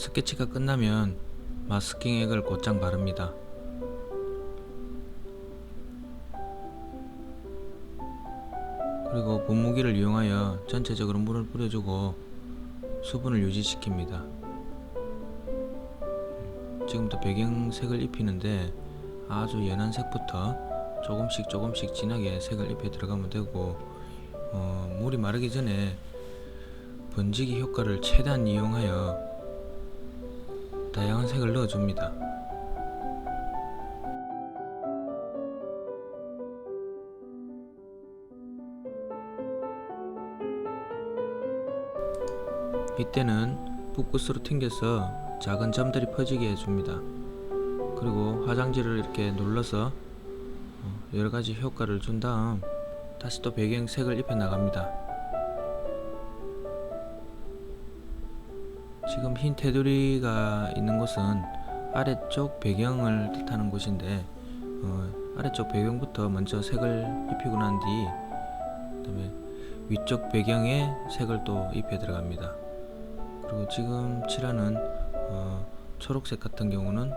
스케치가 끝나면 마스킹 액을 곧장 바릅니다. 그리고 분무기를 이용하여 전체적으로 물을 뿌려주고 수분을 유지시킵니다. 지금부터 배경색을 입히는데 아주 연한 색부터 조금씩 진하게 색을 입혀 들어가면 되고, 물이 마르기 전에 번지기 효과를 최대한 이용하여 다양한 색을 넣어줍니다. 이때는 붓끝으로 튕겨서 작은 점들이 퍼지게 해줍니다. 그리고 화장지를 이렇게 눌러서 여러가지 효과를 준 다음 다시 또 배경색을 입혀 나갑니다. 지금 흰 테두리가 있는 곳은 아래쪽 배경을 뜻하는 곳인데, 아래쪽 배경부터 먼저 색을 입히고 난 뒤 그다음에 위쪽 배경에 색을 또 입혀 들어갑니다. 그리고 지금 칠하는 초록색 같은 경우는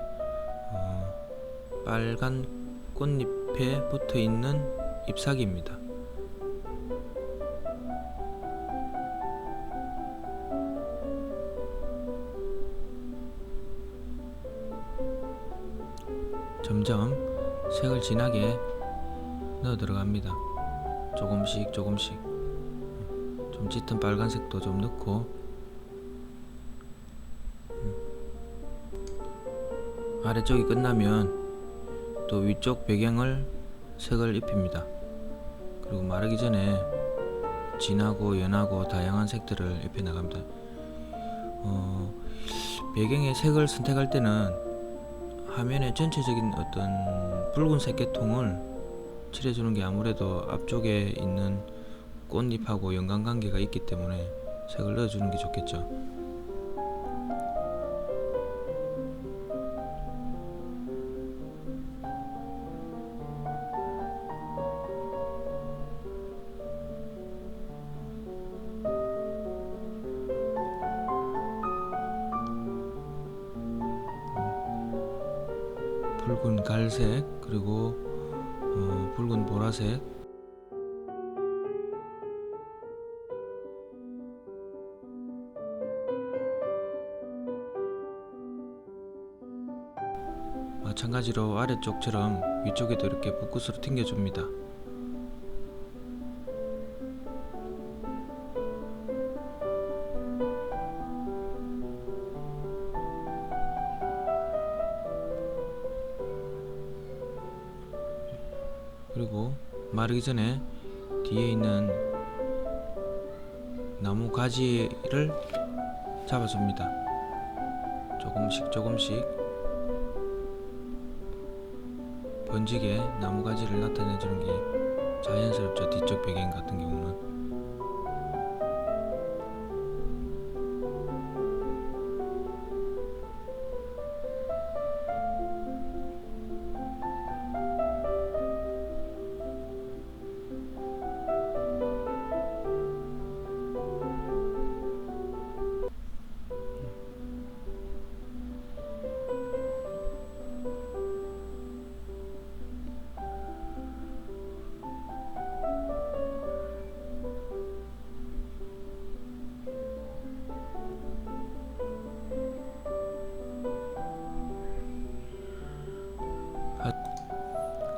빨간 꽃잎에 붙어 있는 잎사귀입니다. 점점 색을 진하게 넣어 들어갑니다. 조금씩 좀 짙은 빨간색도 좀 넣고, 아래쪽이 끝나면 또 위쪽 배경을 색을 입힙니다. 그리고 마르기 전에 진하고 연하고 다양한 색들을 입혀 나갑니다. 배경의 색을 선택할 때는 화면의 전체적인 어떤 붉은색 계통을 칠해주는 게 아무래도 앞쪽에 있는 꽃잎하고 연관관계가 있기 때문에 색을 넣어주는 게 좋겠죠. 붉은 갈색, 그리고 붉은 보라색, 마찬가지로 아래쪽처럼 위쪽에도 이렇게 붓끝으로 튕겨줍니다. 그리고 마르기 전에 뒤에 있는 나무 가지를 잡아줍니다. 조금씩 번지게 나무 가지를 나타내주는 게 자연스럽죠. 뒤쪽 배경 같은 경우는.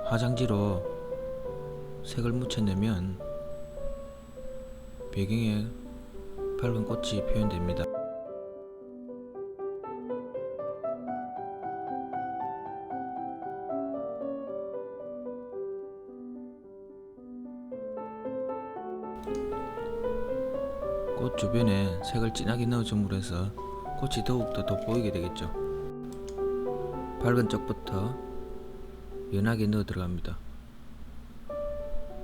화장지로 색을 묻혀내면 배경에 밝은 꽃이 표현됩니다. 꽃 주변에 색을 진하게 넣어줌으로 해서 꽃이 더욱더 돋보이게 되겠죠. 밝은 쪽부터 연하게 넣어 들어갑니다.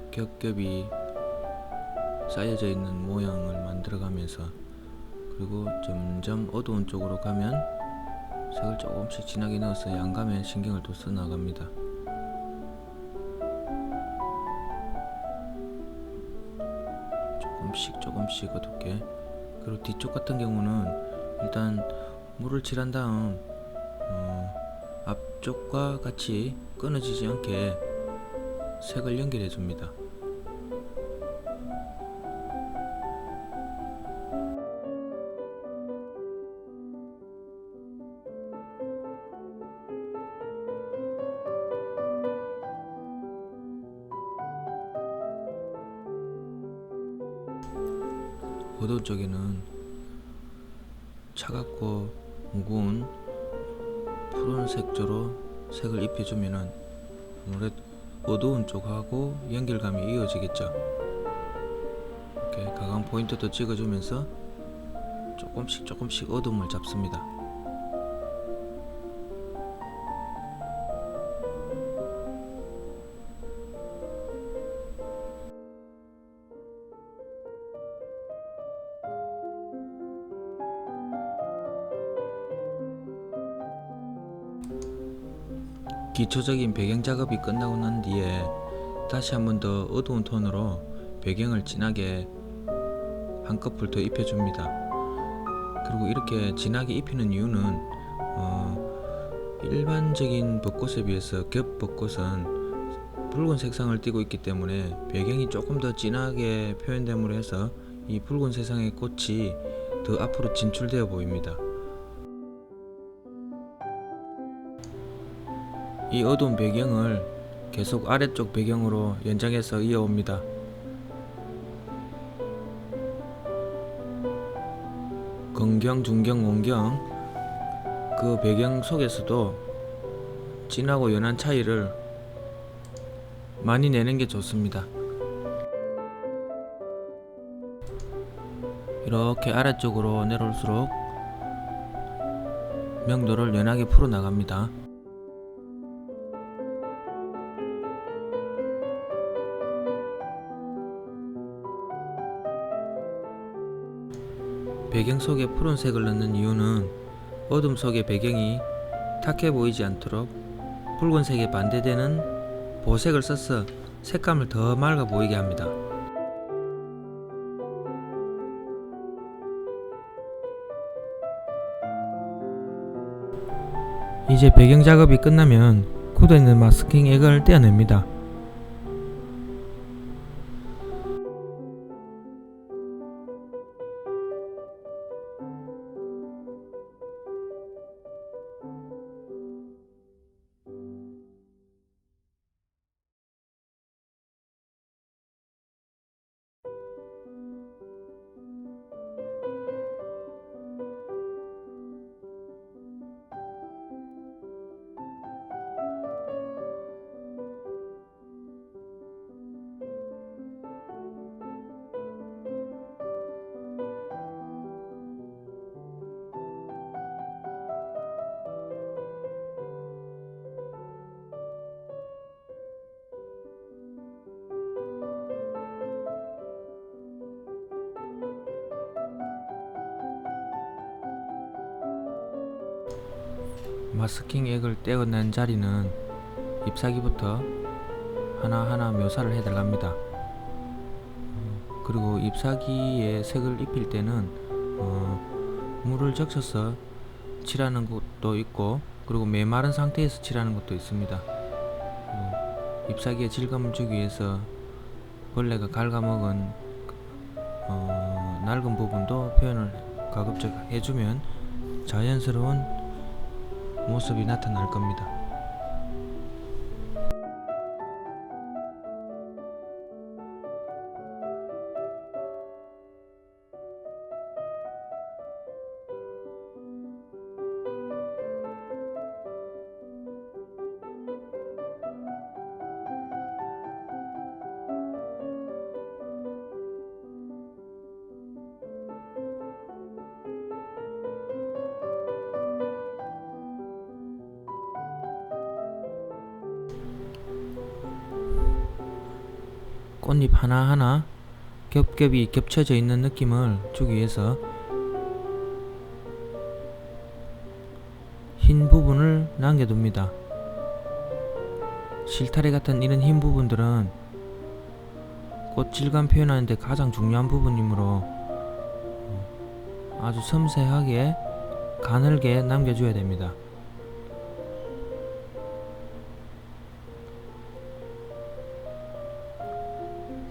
겹겹이 쌓여져 있는 모양을 만들어 가면서, 그리고 점점 어두운 쪽으로 가면 색을 조금씩 진하게 넣어서 양감에 신경을 또 써 나갑니다. 조금씩 어둡게. 그리고 뒤쪽 같은 경우는 일단 물을 칠한 다음 앞쪽과 같이 끊어지지 않게 색을 연결해 줍니다. 어두운 쪽에는 차갑고 무거운 푸른 색조로 색을 입혀주면은 아무래도 어두운 쪽하고 연결감이 이어지겠죠. 이렇게 가감 포인트도 찍어주면서 조금씩 어둠을 잡습니다. 기초적인 배경 작업이 끝나고 난 뒤에 다시 한 번 더 어두운 톤으로 배경을 진하게 한꺼풀 더 입혀줍니다. 그리고 이렇게 진하게 입히는 이유는 일반적인 벚꽃에 비해서 겹벚꽃은 붉은 색상을 띠고 있기 때문에 배경이 조금 더 진하게 표현됨으로 해서 이 붉은 색상의 꽃이 더 앞으로 진출되어 보입니다. 이 어두운 배경을 계속 아래쪽 배경으로 연장해서 이어옵니다. 건경, 중경, 원경 그 배경 속에서도 진하고 연한 차이를 많이 내는 게 좋습니다. 이렇게 아래쪽으로 내려올수록 명도를 연하게 풀어 나갑니다. 배경 속에 푸른색을 넣는 이유는 어둠 속의 배경이 탁해 보이지 않도록 붉은색에 반대되는 보색을 써서 색감을 더 맑아 보이게 합니다. 이제 배경 작업이 끝나면 굳어있는 마스킹 액을 떼어냅니다. 마스킹 액을 떼어낸 자리는 잎사귀부터 하나하나 묘사를 해 들어갑니다. 그리고 잎사귀에 색을 입힐 때는 물을 적셔서 칠하는 것도 있고, 그리고 메마른 상태에서 칠하는 것도 있습니다. 잎사귀에 질감을 주기 위해서 벌레가 갉아먹은 낡은 부분도 표현을 가급적 해주면 자연스러운 모습이 나타날 겁니다. 꽃잎 하나하나 겹겹이 겹쳐져 있는 느낌을 주기 위해서 흰 부분을 남겨둡니다. 실타래 같은 이런 흰 부분들은 꽃 질감 표현하는데 가장 중요한 부분이므로 아주 섬세하게 가늘게 남겨줘야 됩니다.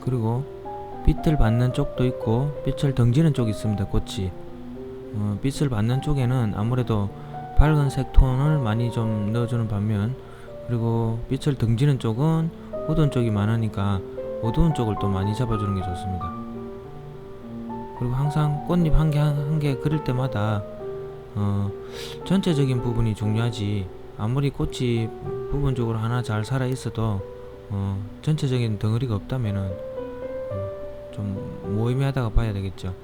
그리고 빛을 받는 쪽도 있고 빛을 등지는 쪽이 있습니다. 꽃이 빛을 받는 쪽에는 아무래도 밝은색 톤을 많이 좀 넣어주는 반면, 그리고 빛을 등지는 쪽은 어두운 쪽이 많으니까 어두운 쪽을 또 많이 잡아주는 게 좋습니다. 그리고 항상 꽃잎 한 개 한 개 그릴 때마다 전체적인 부분이 중요하지, 아무리 꽃이 부분적으로 하나 잘 살아 있어도 전체적인 덩어리가 없다면은 좀 무의미하다고 봐야 되겠죠.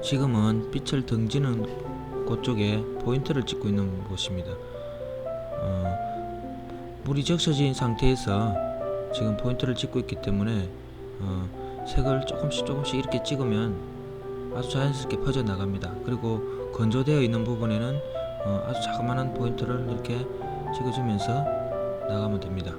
지금은 빛을 등지는 곳 쪽에 포인트를 찍고 있는 곳입니다. 물이 적셔진 상태에서 지금 포인트를 찍고 있기 때문에 색을 조금씩 이렇게 찍으면 아주 자연스럽게 퍼져 나갑니다. 그리고 건조되어 있는 부분에는 아주 자그마한 포인트를 이렇게 찍어주면서 나가면 됩니다.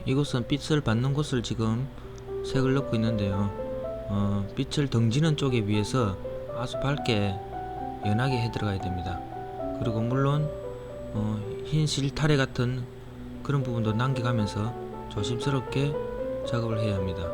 이곳은 빛을 받는 곳을 지금 색을 넣고 있는데요. 빛을 등지는 쪽에 비해서 아주 밝게 연하게 해 들어가야 됩니다. 그리고 물론 흰 실타래 같은 그런 부분도 남겨가면서 조심스럽게 작업을 해야 합니다.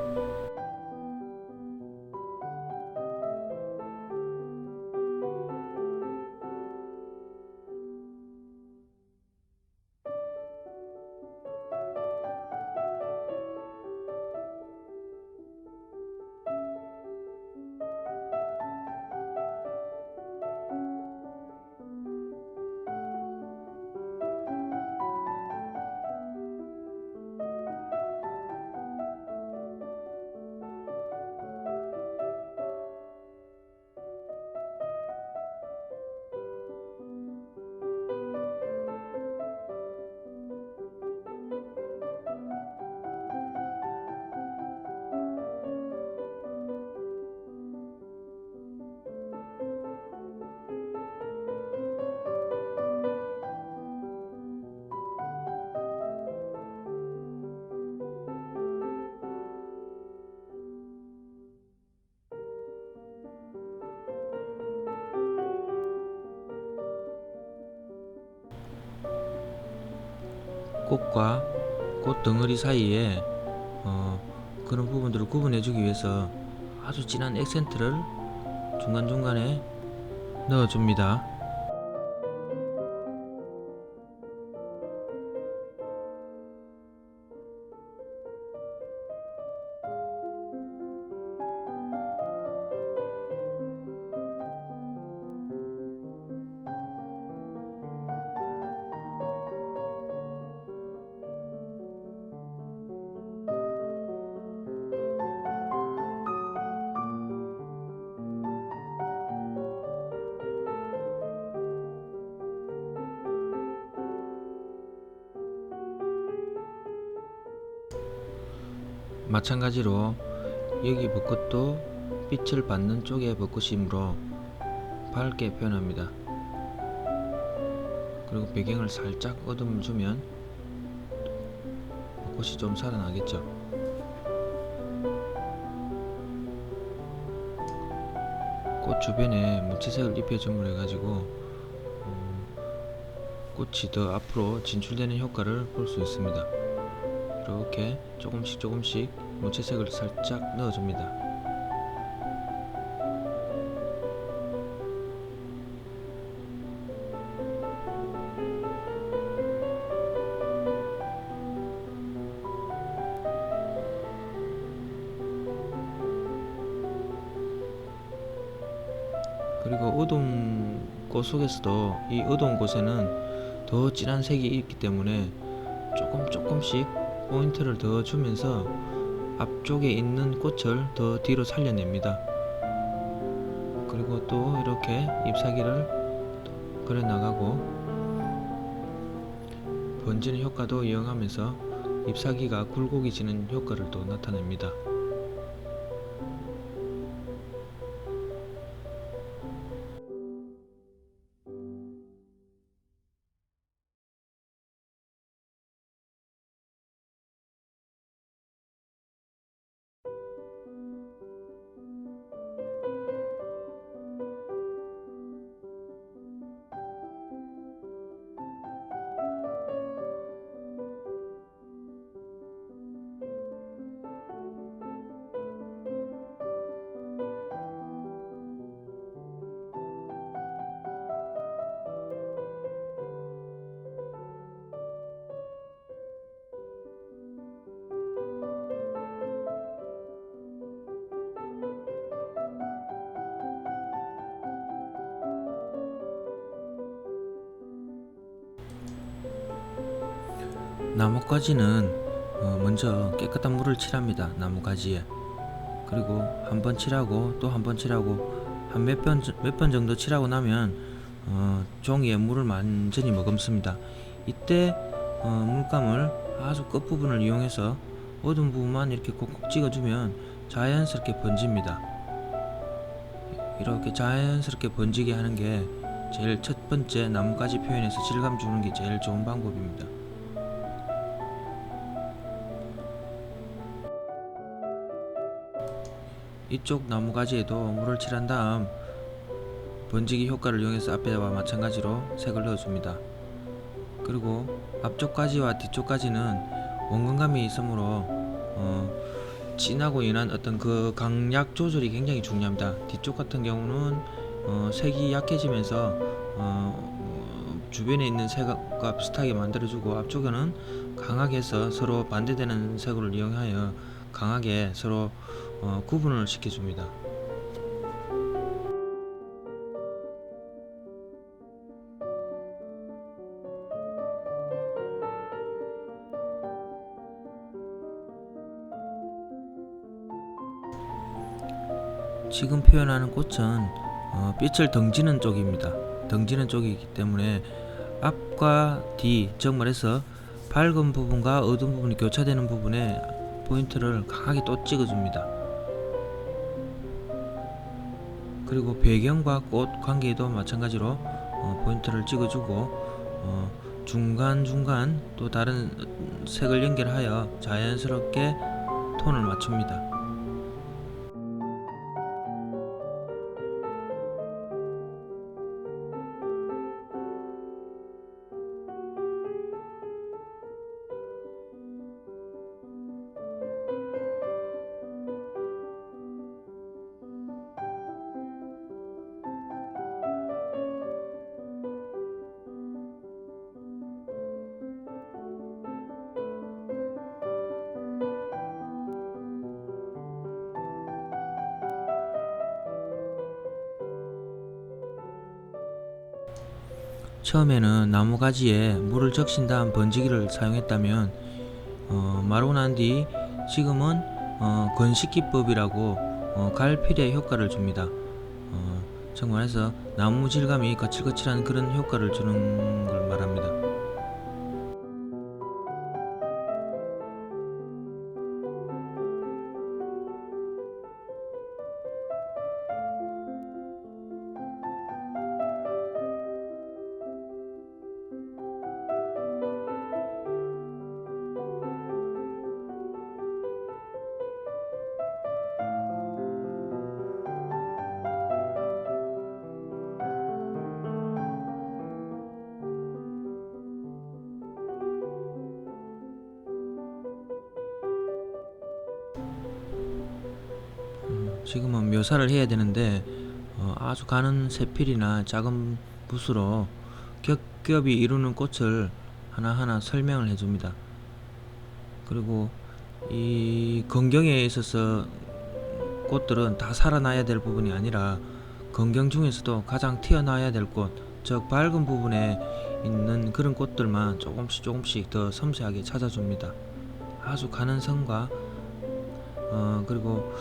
꽃과 꽃 덩어리 사이에 그런 부분들을 구분해주기 위해서 아주 진한 액센트를 중간중간에 넣어줍니다. 마찬가지로 여기 벚꽃도 빛을 받는 쪽의 벚꽃이므로 밝게 표현합니다. 그리고 배경을 살짝 어둠을 주면 꽃이 좀 살아나겠죠. 꽃 주변에 무채색을 입혀줌으로 해가지고 꽃이 더 앞으로 진출되는 효과를 볼 수 있습니다. 이렇게 조금씩 무채색을 살짝 넣어줍니다. 그리고 어두운 곳 속에서도 이 어두운 곳에는 더 진한 색이 있기 때문에 조금씩 포인트를 더 주면서 앞쪽에 있는 꽃을 더 뒤로 살려냅니다. 그리고 또 이렇게 잎사귀를 그려 나가고 번지는 효과도 이용하면서 잎사귀가 굴곡이지는 효과를 또 나타냅니다. 나뭇가지는 먼저 깨끗한 물을 칠합니다. 나뭇가지에. 그리고 한 번 칠하고 또 한 번 칠하고 한 몇 번 정도 칠하고 나면 종이에 물을 완전히 머금습니다. 이때 물감을 아주 끝부분을 이용해서 어두운 부분만 이렇게 콕콕 찍어주면 자연스럽게 번집니다. 이렇게 자연스럽게 번지게 하는 게 제일 첫 번째 나뭇가지 표현에서 질감 주는 게 제일 좋은 방법입니다. 이쪽 나뭇가지에도 물을 칠한 다음 번지기 효과를 이용해서 앞에와 마찬가지로 색을 넣어줍니다. 그리고 앞쪽 가지와 뒤쪽 가지는 원근감이 있으므로 진하고 연한 어떤 그 강약 조절이 굉장히 중요합니다. 뒤쪽 같은 경우는 색이 약해지면서 주변에 있는 색과 비슷하게 만들어주고, 앞쪽에는 강하게 해서 서로 반대되는 색을 이용하여 강하게 서로 구분을 시켜줍니다. 지금 표현하는 꽃은 빛을 덩지는 쪽입니다. 덩지는 쪽이기 때문에 앞과 뒤, 즉 말해서 밝은 부분과 어두운 부분이 교차되는 부분에 포인트를 강하게 또 찍어줍니다. 그리고 배경과 꽃 관계에도 마찬가지로 포인트를 찍어주고 중간중간 또 다른 색을 연결하여 자연스럽게 톤을 맞춥니다. 처음에는 나무가지에 물을 적신 다음 번지기를 사용했다면 마르고 난 뒤 지금은 건식기법이라고 갈필의 효과를 줍니다. 정말해서 나무 질감이 거칠거칠한 그런 효과를 주는 걸 말합니다. 지금은 묘사를 해야 되는데 아주 가는 세필이나 작은 붓으로 겹겹이 이루는 꽃을 하나하나 설명을 해줍니다. 그리고 이 건경에 있어서 꽃들은 다 살아나야 될 부분이 아니라 건경 중에서도 가장 튀어나와야 될 꽃, 즉 밝은 부분에 있는 그런 꽃들만 조금씩 더 섬세하게 찾아줍니다. 아주 가는 선과 그리고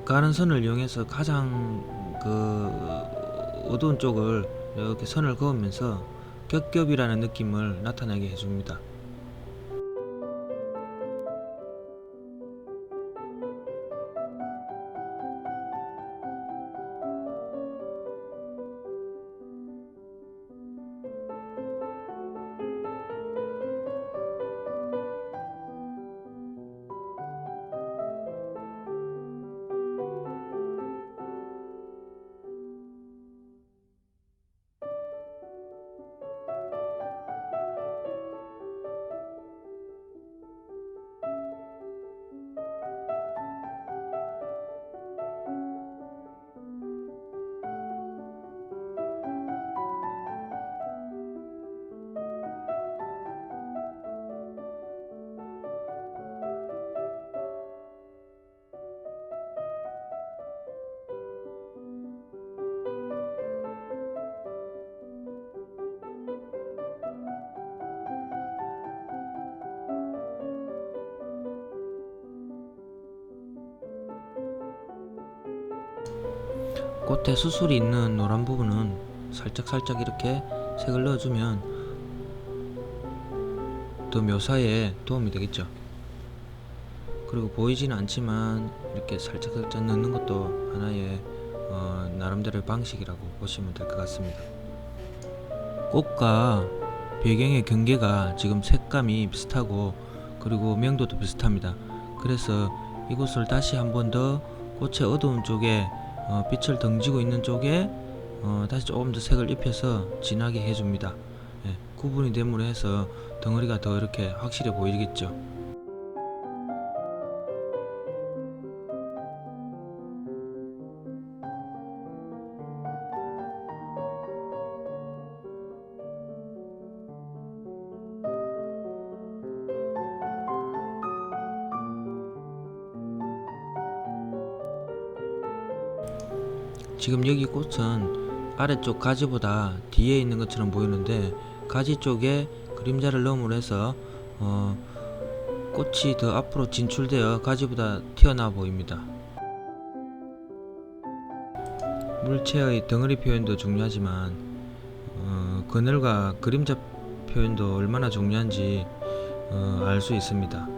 가는 선을 이용해서 가장 어두운 쪽을 이렇게 선을 그으면서 겹겹이라는 느낌을 나타나게 해줍니다. 꽃에 수술이 있는 노란 부분은 살짝 이렇게 색을 넣어주면 더 묘사에 도움이 되겠죠. 그리고 보이지는 않지만 이렇게 살짝 넣는 것도 하나의 나름대로의 방식이라고 보시면 될 것 같습니다. 꽃과 배경의 경계가 지금 색감이 비슷하고 그리고 명도도 비슷합니다. 그래서 이곳을 다시 한 번 더 꽃의 어두운 쪽에 빛을 던지고 있는 쪽에 다시 조금 더 색을 입혀서 진하게 해줍니다. 예, 구분이 됨으로 해서 덩어리가 더 이렇게 확실해 보이겠죠. 지금 여기 꽃은 아래쪽 가지보다 뒤에 있는 것처럼 보이는데 가지 쪽에 그림자를 넣음으로 해서 꽃이 더 앞으로 진출되어 가지보다 튀어나와 보입니다. 물체의 덩어리 표현도 중요하지만 그늘과 그림자 표현도 얼마나 중요한지 알 수 있습니다.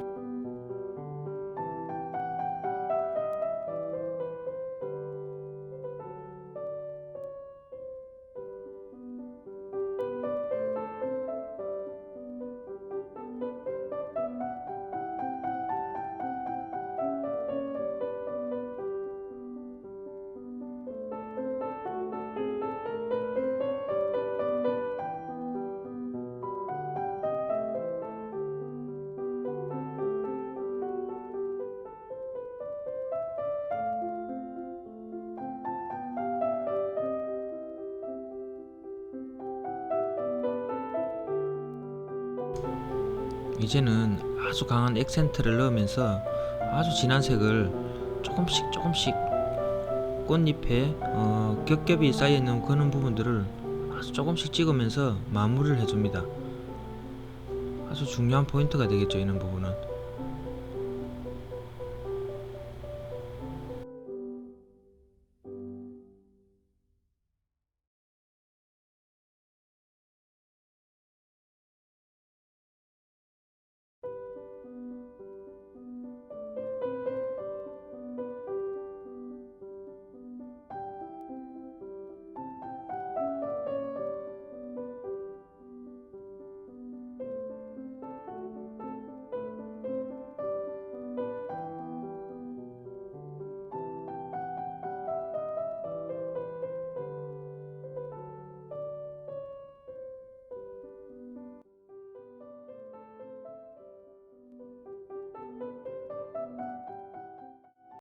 이제는 아주 강한 액센트를 넣으면서 아주 진한 색을 조금씩 꽃잎에 겹겹이 쌓여있는 그런 부분들을 아주 조금씩 찍으면서 마무리를 해줍니다. 아주 중요한 포인트가 되겠죠, 이런 부분은.